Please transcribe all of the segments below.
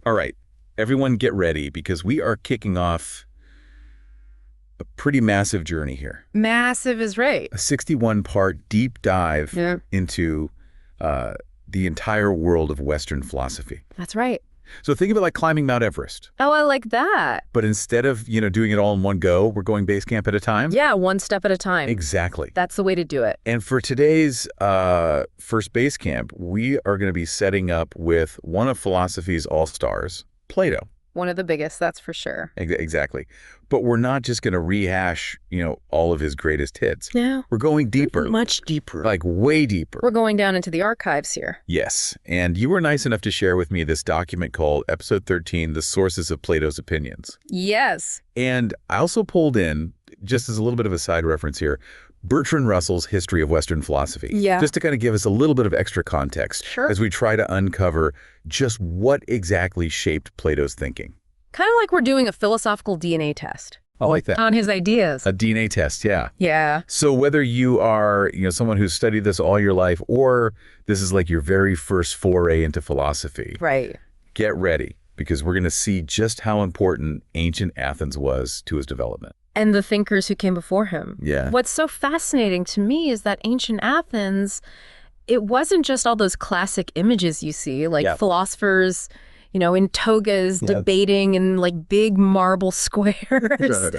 All right, everyone get ready because we are kicking off a pretty massive journey here. Massive is right. A 61-part deep dive Yeah. into uh, the entire world of Western philosophy. That's right. So think of it like climbing Mount Everest. Oh, I like that. But instead of, doing it all in one go, we're going base camp at a time? Yeah, one step at a time. Exactly. That's the way to do it. And for today's first base camp, we are going to be setting up with one of philosophy's all-stars, Plato. One of the biggest, that's for sure. Exactly. But we're not just going to rehash, all of his greatest hits. Yeah. We're going deeper. Much deeper. Like way deeper. We're going down into the archives here. Yes. And you were nice enough to share with me this document called Episode 13, The Sources of Plato's Opinions. Yes. And I also pulled in, just as a little bit of a side reference here, Bertrand Russell's History of Western Philosophy. Yeah. Just to kind of give us a little bit of extra context Sure. as we try to uncover just what exactly shaped Plato's thinking. Kind of like we're doing a philosophical DNA test I like that. on his ideas. A DNA test, yeah. Yeah. So whether you are, someone who's studied this all your life or this is like your very first foray into philosophy, Right. get ready because we're going to see just how important ancient Athens was to his development. And the thinkers who came before him. Yeah. What's so fascinating to me is that ancient Athens, it wasn't just all those classic images you see, like Yeah. philosophers, in togas debating in like big marble squares.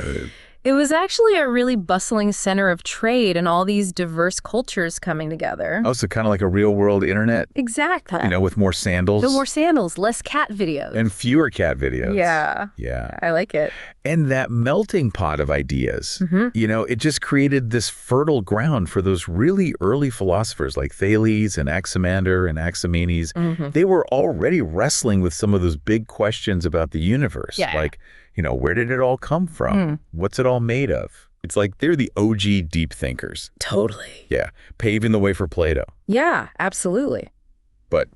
It was actually a really bustling center of trade and all these diverse cultures coming together. Oh, so kind of like a real world internet, Exactly. with more sandals. No more sandals, less cat videos. And fewer cat videos. Yeah. Yeah. I like it. And that melting pot of ideas, Mm-hmm. it just created this fertile ground for those really early philosophers like Thales and Anaximander and Anaximenes. Mm-hmm. They were already wrestling with some of those big questions about the universe. Yeah. Like, where did it all come from? What's it all made of? It's like they're the OG deep thinkers. Totally. Yeah. Paving the way for Plato. Yeah, absolutely. But,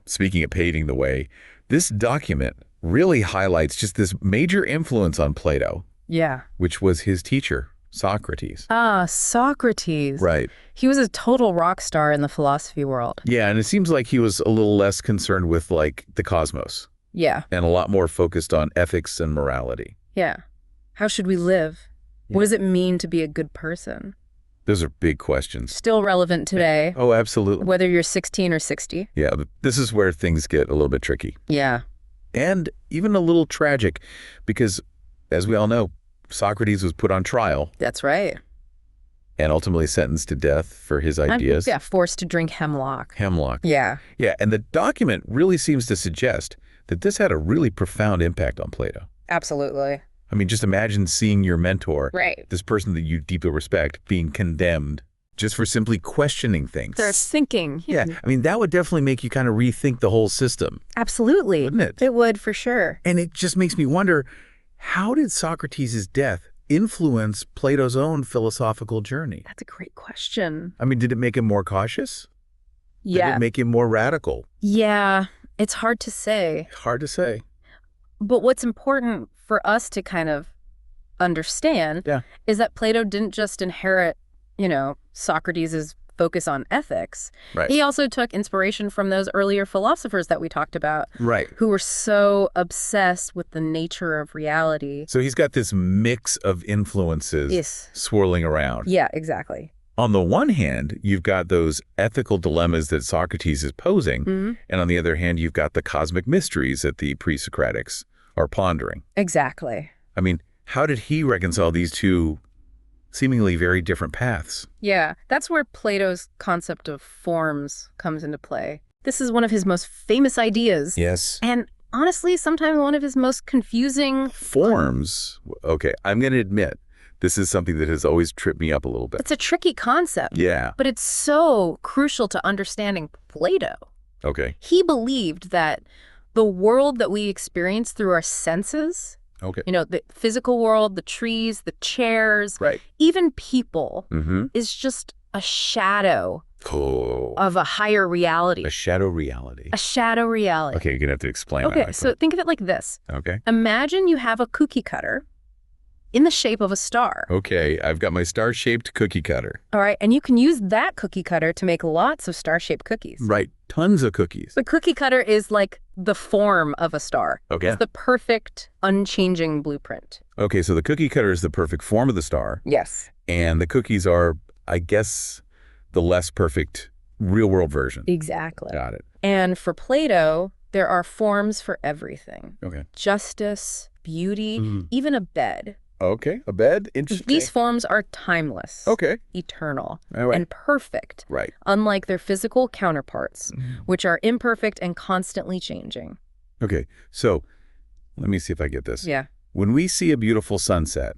speaking of paving the way, this document really highlights just this major influence on Plato, Yeah. which was his teacher, Socrates. Ah, Socrates. Right. He was a total rock star in the philosophy world. Yeah, and it seems like he was a little less concerned with, like, the cosmos Yeah. and a lot more focused on ethics and morality. Yeah. How should we live? What does it mean to be a good person? Those are big questions. Still relevant today, Oh, absolutely. whether you're 16 or 60. Yeah, but this is where things get a little bit tricky Yeah. and even a little tragic because, as we all know, Socrates was put on trial That's right. and ultimately sentenced to death for his ideas. Yeah, forced to drink hemlock. Hemlock. Yeah. Yeah, and the document really seems to suggest that this had a really profound impact on Plato. Absolutely. I mean, just imagine seeing your mentor, Right. this person that you deeply respect, being condemned just for simply questioning things. They're thinking. Yeah, I mean, that would definitely make you kind of rethink the whole system, Absolutely. wouldn't it? It would, for sure. And it just makes me wonder, how did Socrates' death influence Plato's own philosophical journey? That's a great question. I mean, did it make him more cautious? Did Yeah. it make him more radical? Yeah. It's hard to say. Hard to say. But what's important for us to kind of understand is that Plato didn't just inherit, Socrates' focus on ethics. Right. He also took inspiration from those earlier philosophers that we talked about, Right. who were so obsessed with the nature of reality. So he's got this mix of influences Yes. swirling around. Yeah, exactly. On the one hand, you've got those ethical dilemmas that Socrates is posing, Mm-hmm. and on the other hand, you've got the cosmic mysteries that the pre-Socratics are pondering. Exactly. I mean, how did he reconcile these two seemingly very different paths? Yeah, that's where Plato's concept of forms comes into play. This is one of his most famous ideas. Yes. And honestly, sometimes one of his most confusing. Forms. Okay, I'm going to admit, this is something that has always tripped me up a little bit. It's a tricky concept. Yeah. But it's so crucial to understanding Plato. Okay. He believed that the world that we experience through our senses, Okay. the physical world, the trees, the chairs, Right. even people, Mm-hmm. is just a shadow Oh. of a higher reality. A shadow reality. A shadow reality. Okay, you're going to have to explain Okay, that. so think of it like this. Okay. Imagine you have a cookie cutter, in the shape of a star. Okay, I've got my star-shaped cookie cutter. All right, and you can use that cookie cutter to make lots of star-shaped cookies. Right, tons of cookies. The cookie cutter is like the form of a star. Okay. It's the perfect, unchanging blueprint. Okay, so the cookie cutter is the perfect form of the star, Yes. and the cookies are, I guess, the less perfect real-world version. Exactly. Got it. And for Plato, there are forms for everything. Okay. Justice, beauty, Mhm. even a bed. Okay, a bed? Interesting. These forms are timeless, Okay. eternal, All right. and perfect, Right. unlike their physical counterparts, Mhm. which are imperfect and constantly changing. Okay, so let me see if I get this. Yeah. When we see a beautiful sunset,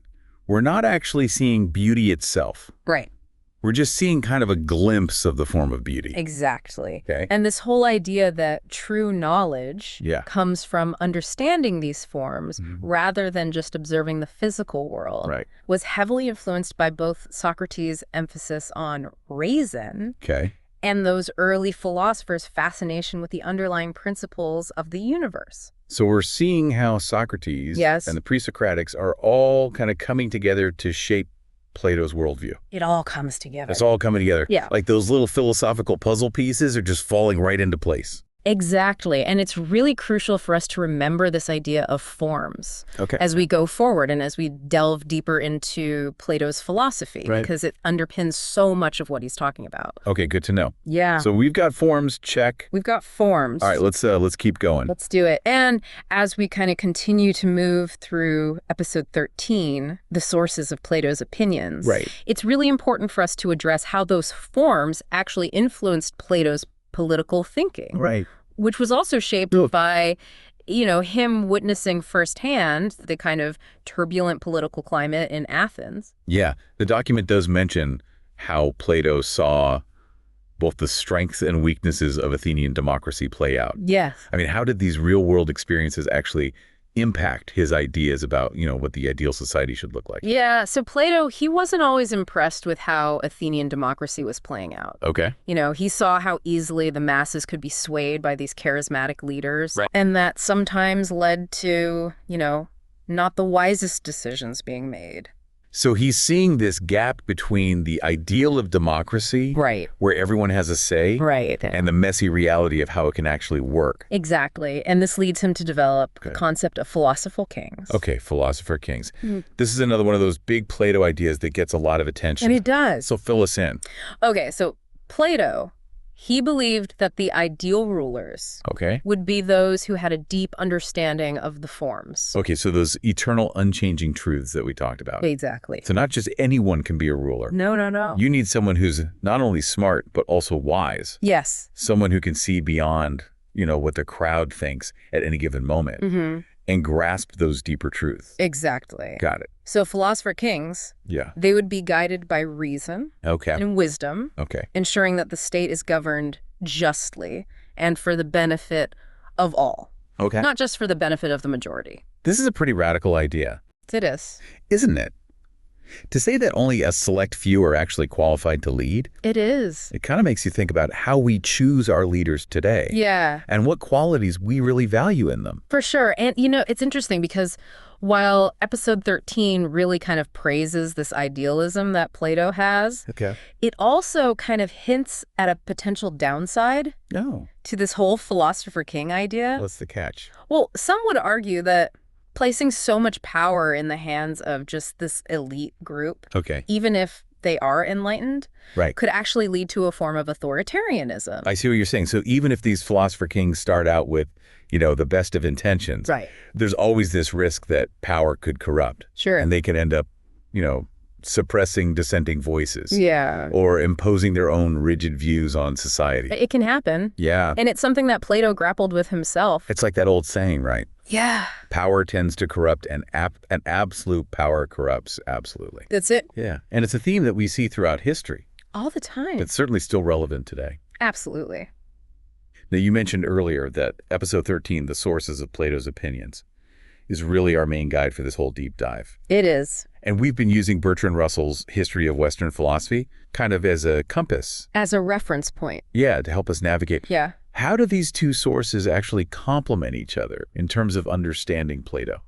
we're not actually seeing beauty itself. Right. We're just seeing kind of a glimpse of the form of beauty. Exactly. Okay. And this whole idea that true knowledge Yeah. comes from understanding these forms Mhm. rather than just observing the physical world Right. was heavily influenced by both Socrates' emphasis on reason Okay. and those early philosophers' fascination with the underlying principles of the universe. So we're seeing how Socrates Yes. and the pre-Socratics are all kind of coming together to shape Plato's worldview. It all comes together. It's all coming together. Yeah. Like those little philosophical puzzle pieces are just falling right into place. Exactly. And it's really crucial for us to remember this idea of forms Okay. as we go forward and as we delve deeper into Plato's philosophy, Right. because it underpins so much of what he's talking about. Okay, good to know. Yeah. So we've got forms, check. We've got forms. All right, let's keep going. Let's do it. And as we kind of continue to move through episode 13, the sources of Plato's opinions, Right. it's really important for us to address how those forms actually influenced Plato's political thinking, Right. which was also shaped Ugh. by, him witnessing firsthand the kind of turbulent political climate in Athens. Yeah, the document does mention how Plato saw both the strengths and weaknesses of Athenian democracy play out. Yes. I mean, how did these real-world experiences actually impact his ideas about, what the ideal society should look like? Yeah, so Plato, he wasn't always impressed with how Athenian democracy was playing out. Okay. He saw how easily the masses could be swayed by these charismatic leaders. Right. And that sometimes led to, not the wisest decisions being made. So he's seeing this gap between the ideal of democracy, Right. where everyone has a say, Right. and the messy reality of how it can actually work. Exactly. And this leads him to develop Okay. the concept of philosophical kings. Okay, philosopher kings. Mhm. This is another one of those big Plato ideas that gets a lot of attention. And it does. So fill us in. Okay, so Plato, he believed that the ideal rulers Okay. would be those who had a deep understanding of the forms. Okay, so those eternal, unchanging truths that we talked about. Exactly. So not just anyone can be a ruler. No. You need someone who's not only smart, but also wise. Yes. Someone who can see beyond, what the crowd thinks at any given moment Mm-hmm. and grasp those deeper truths. Exactly. Got it. So philosopher kings, Yeah. they would be guided by reason Okay. and wisdom, Okay. ensuring that the state is governed justly and for the benefit of all, Okay. not just for the benefit of the majority. This is a pretty radical idea, It is. isn't it? To say that only a select few are actually qualified to lead, It is. it kind of makes you think about how we choose our leaders today. Yeah, And what qualities we really value in them. for sure. And, it's interesting because while episode 13 really kind of praises this idealism that Plato has, Okay. it also kind of hints at a potential downside No. to this whole philosopher king idea. What's the catch? Well, some would argue that placing so much power in the hands of just this elite group, Okay. even if they are enlightened, Right. could actually lead to a form of authoritarianism. I see what you're saying. So even if these philosopher kings start out with, the best of intentions, Right. there's always this risk that power could corrupt. Sure. And they could end up, suppressing dissenting voices. Yeah. Or imposing their own rigid views on society. It can happen. Yeah. And it's something that Plato grappled with himself. It's like that old saying, right? Yeah. Power tends to corrupt, and absolute power corrupts absolutely. That's it. Yeah. And it's a theme that we see throughout history. All the time. It's certainly still relevant today. Absolutely. Now, you mentioned earlier that episode 13, The Sources of Plato's Opinions, is really our main guide for this whole deep dive. It is. And we've been using Bertrand Russell's History of Western Philosophy kind of as a compass. As a reference point. Yeah, to help us navigate. Yeah. How do these two sources actually complement each other in terms of understanding Plato?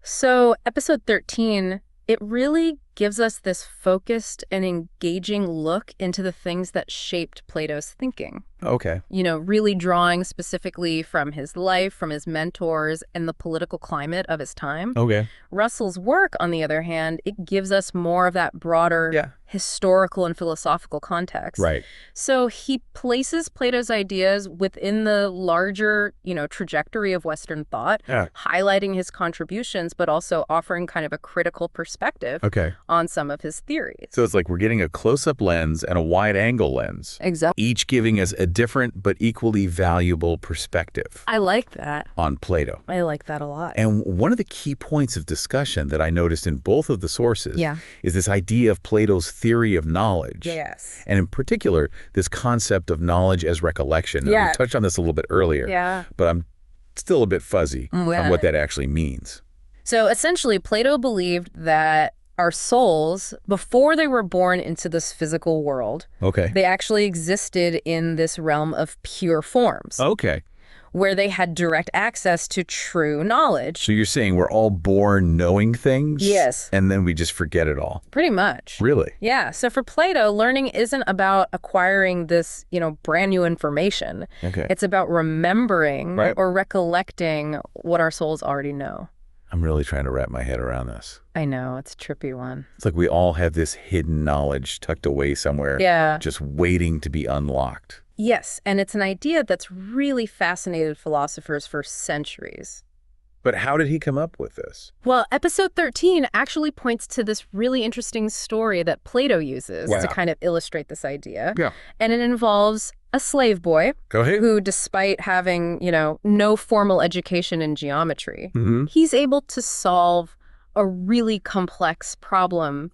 So episode 13 It really gives us this focused and engaging look into the things that shaped Plato's thinking. Okay. Really drawing specifically from his life, from his mentors, and the political climate of his time. Okay. Russell's work, on the other hand, it gives us more of that broader historical and philosophical context. Right. So he places Plato's ideas within the larger, trajectory of Western thought, highlighting his contributions, but also offering kind of a critical perspective on some of his theories. So it's like we're getting a close-up lens and a wide-angle lens. Exactly. Each giving us a different but equally valuable perspective. I like that. On Plato. I like that a lot. And one of the key points of discussion that I noticed in both of the sources is this idea of Plato's theory of knowledge. Yes. And in particular, this concept of knowledge as recollection. Yeah. We touched on this a little bit earlier, but I'm still a bit fuzzy on what that actually means. So essentially, Plato believed that our souls, before they were born into this physical world, they actually existed in this realm of pure forms. Where they had direct access to true knowledge. So you're saying we're all born knowing things? Yes. And then we just forget it all? Pretty much. Really? Yeah. So for Plato, learning isn't about acquiring this, brand new information. It's about remembering or recollecting what our souls already know. I'm really trying to wrap my head around this. I know. It's a trippy one. It's like we all have this hidden knowledge tucked away somewhere, just waiting to be unlocked. Yes, and it's an idea that's really fascinated philosophers for centuries. But how did he come up with this? Well, episode 13 actually points to this really interesting story that Plato uses to kind of illustrate this idea. And it involves a slave boy who, despite having, no formal education in geometry, he's able to solve a really complex problem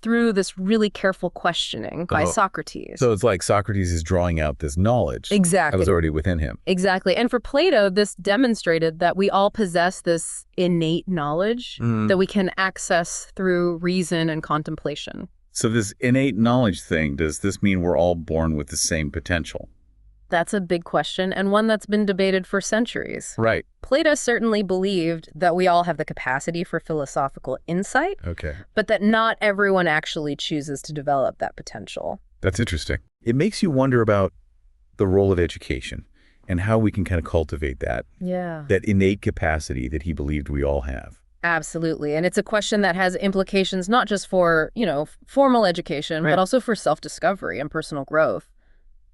through this really careful questioning by Socrates. So it's like Socrates is drawing out this knowledge that was already within him. Exactly. And for Plato, this demonstrated that we all possess this innate knowledge that we can access through reason and contemplation. So this innate knowledge thing, does this mean we're all born with the same potential? That's a big question, and one that's been debated for centuries. Right. Plato certainly believed that we all have the capacity for philosophical insight, but that not everyone actually chooses to develop that potential. That's interesting. It makes you wonder about the role of education and how we can kind of cultivate that. That innate capacity that he believed we all have. Absolutely. And it's a question that has implications not just for, formal education, but also for self-discovery and personal growth.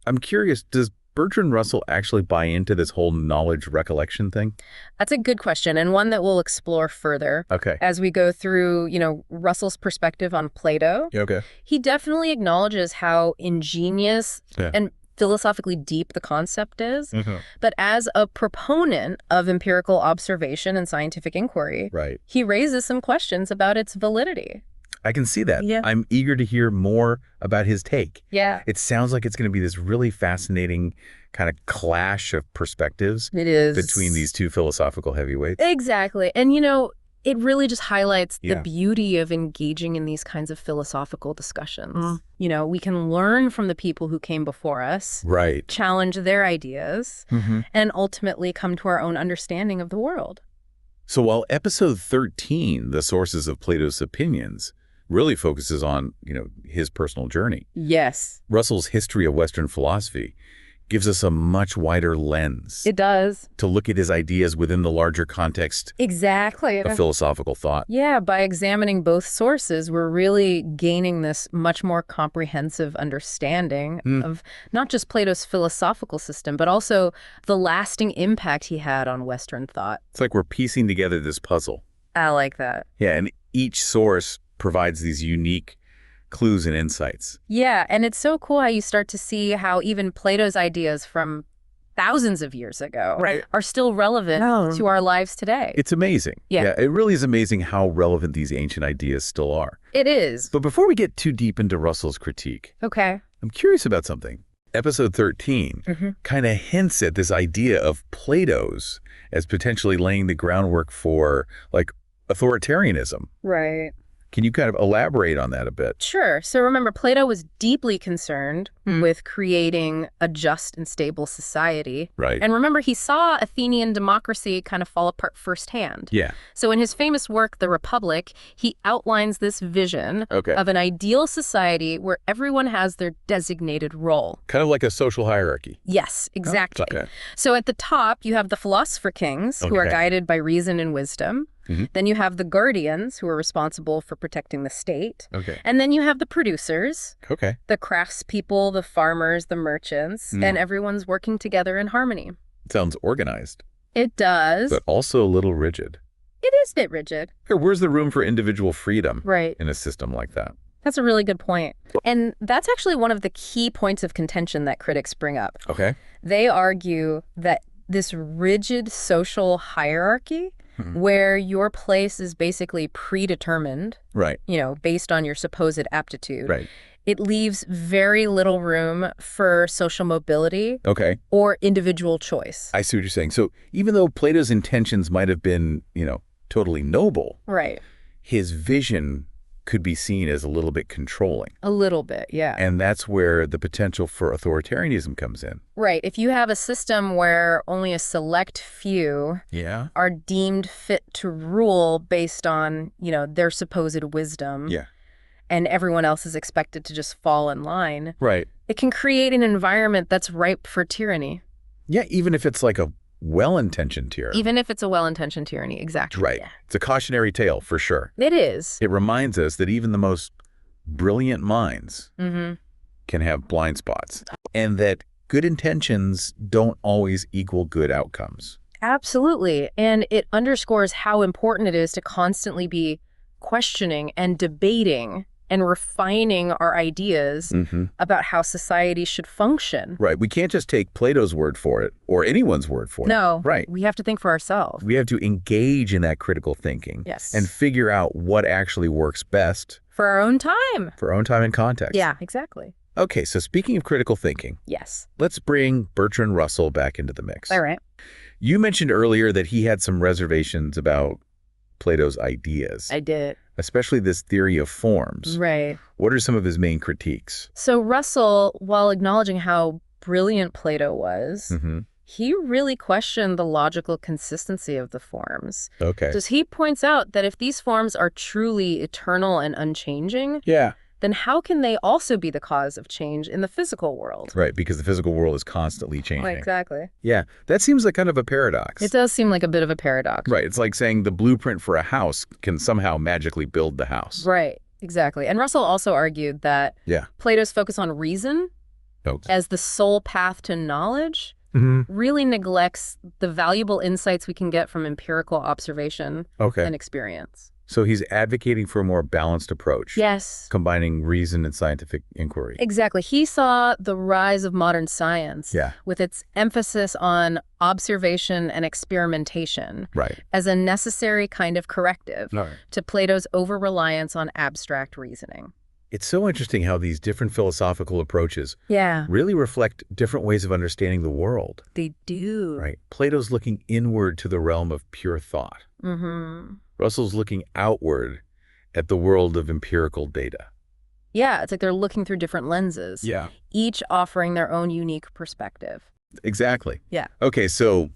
I'm curious, does Bertrand Russell actually buy into this whole knowledge recollection thing? That's a good question, and one that we'll explore further as we go through, Russell's perspective on Plato. He definitely acknowledges how ingenious and philosophically deep the concept is. But as a proponent of empirical observation and scientific inquiry, he raises some questions about its validity. I can see that. I'm eager to hear more about his take. It sounds like it's going to be this really fascinating kind of clash of perspectives. It is. Between these two philosophical heavyweights. Exactly. And, it really just highlights the beauty of engaging in these kinds of philosophical discussions. We can learn from the people who came before us. Challenge their ideas. And ultimately come to our own understanding of the world. So while episode 13, The Sources of Plato's Opinions, really focuses on, his personal journey. Russell's History of Western Philosophy gives us a much wider lens. It does. To look at his ideas within the larger context of philosophical thought. By examining both sources, we're really gaining this much more comprehensive understanding of not just Plato's philosophical system, but also the lasting impact he had on Western thought. It's like we're piecing together this puzzle. I like that. And each source provides these unique clues and insights. And it's so cool how you start to see how even Plato's ideas from thousands of years ago are still relevant to our lives today. It's amazing. It really is amazing how relevant these ancient ideas still are. It is. But before we get too deep into Russell's critique, I'm curious about something. Episode 13 kind of hints at this idea of Plato's as potentially laying the groundwork for, like, authoritarianism. Can you kind of elaborate on that a bit? Sure. So remember, Plato was deeply concerned with creating a just and stable society. Right. And remember, he saw Athenian democracy kind of fall apart firsthand. Yeah. So in his famous work, The Republic, he outlines this vision of an ideal society where everyone has their designated role. Kind of like a social hierarchy. Yes, exactly. Oh, okay. So at the top, you have the philosopher kings who are guided by reason and wisdom. Then you have the guardians who are responsible for protecting the state. And then you have the producers, the craftspeople, the farmers, the merchants, and everyone's working together in harmony. Sounds organized. It does. But also a little rigid. It is a bit rigid. Where's the room for individual freedom in a system like that? That's a really good point. And that's actually one of the key points of contention that critics bring up. They argue that this rigid social hierarchy where your place is basically predetermined, based on your supposed aptitude, it leaves very little room for social mobility or individual choice. I see what you're saying. So even though Plato's intentions might have been, totally noble, his vision could be seen as a little bit controlling. A little bit, yeah. And that's where the potential for authoritarianism comes in. Right. If you have a system where only a select few are deemed fit to rule based on, their supposed wisdom, and everyone else is expected to just fall in line, it can create an environment that's ripe for tyranny. Yeah, even if it's like a well-intentioned tyranny. Even if it's a well-intentioned tyranny, exactly. Right. Yeah. It's a cautionary tale, for sure. It is. It reminds us that even the most brilliant minds can have blind spots, and that good intentions don't always equal good outcomes. Absolutely. And it underscores how important it is to constantly be questioning and debating and refining our ideas about how society should function. Right. We can't just take Plato's word for it or anyone's word for it. No. Right. We have to think for ourselves. We have to engage in that critical thinking. And figure out what actually works best. For our own time. For our own time and context. Yeah, exactly. Okay, so speaking of critical thinking. Let's bring Bertrand Russell back into the mix. All right. You mentioned earlier that he had some reservations about Plato's ideas. I did. Especially this theory of forms. Right. What are some of his main critiques? So Russell, while acknowledging how brilliant Plato was, he really questioned the logical consistency of the forms. Because he points out that if these forms are truly eternal and unchanging, then how can they also be the cause of change in the physical world? Right, because the physical world is constantly changing. Exactly. Yeah, that seems like kind of a paradox. It does seem like a bit of a paradox. Right, it's like saying the blueprint for a house can somehow magically build the house. Right, exactly. And Russell also argued that Plato's focus on reason as the sole path to knowledge really neglects the valuable insights we can get from empirical observation and experience. So he's advocating for a more balanced approach. Combining reason and scientific inquiry. Exactly. He saw the rise of modern science with its emphasis on observation and experimentation as a necessary kind of corrective to Plato's over-reliance on abstract reasoning. It's so interesting how these different philosophical approaches really reflect different ways of understanding the world. They do. Right. Plato's looking inward to the realm of pure thought. Russell's looking outward at the world of empirical data. Yeah, it's like they're looking through different lenses. Each offering their own unique perspective. Exactly. Yeah. Okay, so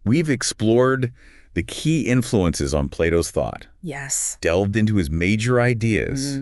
we've explored the key influences on Plato's thought. Delved into his major ideas.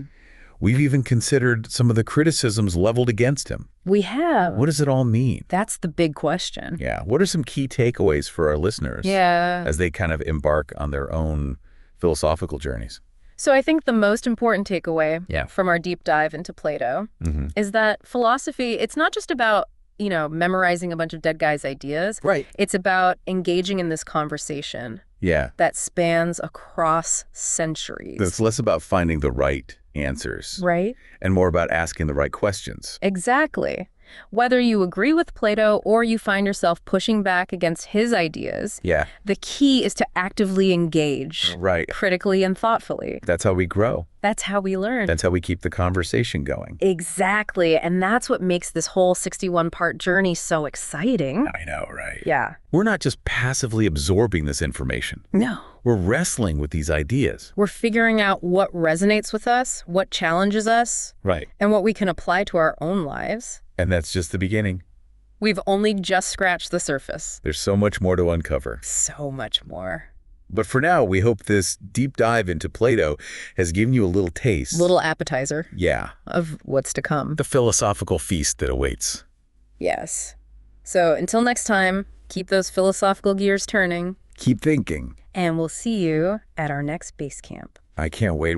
We've even considered some of the criticisms leveled against him. We have. What does it all mean? That's the big question. Yeah. What are some key takeaways for our listeners as they kind of embark on their own philosophical journeys? So I think the most important takeaway from our deep dive into Plato is that philosophy, it's not just about, memorizing a bunch of dead guys' ideas. It's about engaging in this conversation that spans across centuries. It's less about finding the right answers. Right. And more about asking the right questions. Exactly. Whether you agree with Plato or you find yourself pushing back against his ideas, the key is to actively engage. Right. Critically and thoughtfully. That's how we grow. That's how we learn. That's how we keep the conversation going. Exactly. And that's what makes this whole 61-part journey so exciting. I know, right? Yeah. We're not just passively absorbing this information. No. We're wrestling with these ideas. We're figuring out what resonates with us, what challenges us, right, and what we can apply to our own lives. And that's just the beginning. We've only just scratched the surface. There's so much more to uncover. So much more. But for now, we hope this deep dive into Plato has given you a little taste. Little appetizer. Yeah. Of what's to come. The philosophical feast that awaits. Yes. So until next time, keep those philosophical gears turning. Keep thinking. And we'll see you at our next base camp. I can't wait.